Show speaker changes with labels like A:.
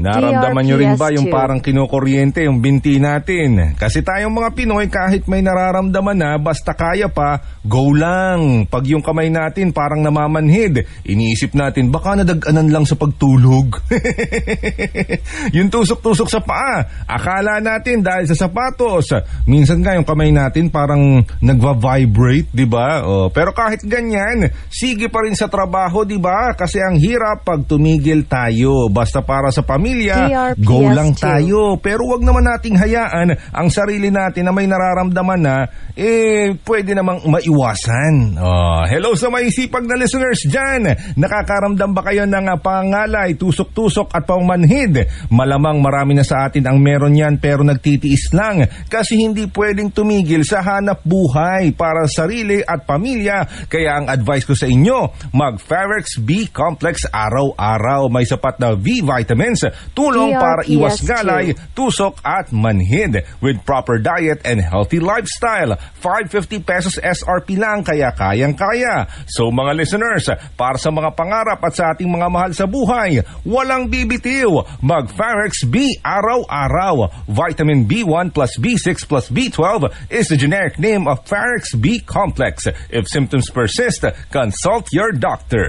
A: Naramdaman nyo rin ba yung
B: GRPS2?
A: parang kinukuryente yung binti natin? Kasi tayong mga Pinoy kahit may nararamdaman na basta kaya pa, go lang. Pag yung kamay natin parang namamanhid, iniisip natin baka nadaganan lang sa pagtulog. Yung tusok-tusok sa paa, akala natin dahil sa sapatos. Minsan nga yung kamay natin parang nagva-vibrate, di ba? Pero kahit ganyan, sige pa rin sa trabaho, di ba? Kasi ang hirap pag tumigil tayo. Basta para sa pamilya,
B: GRPS2.
A: go lang tayo. Pero wag naman nating hayaan ang sarili natin na may nararamdaman na pwede namang maiwasan. Hello sa may sipag na listeners dyan. Nakakaramdam ba kayo ng pangalay, tusok-tusok at pangmanhid? Malamang marami na sa atin ang meron yan pero nagtitiis lang kasi hindi pwedeng tumigil sa hanap buhay para sa sarili at pamilya. Kaya ang advice ko sa inyo, mag-Ferrex B Complex araw-araw. May sapat na V vitamins, tulong para iwas galay, tusok at manhid. With proper diet and healthy lifestyle, 550 pesos SRP lang, kaya kayang-kaya. So mga listeners, para sa mga pangarap at sa ating mga mahal sa buhay, walang bibitiw. Mag-Ferrex B araw-araw. Vitamin B1 plus B6 plus B12 is the generic name of Ferrex B Complex. If symptoms persist, consult your doctor.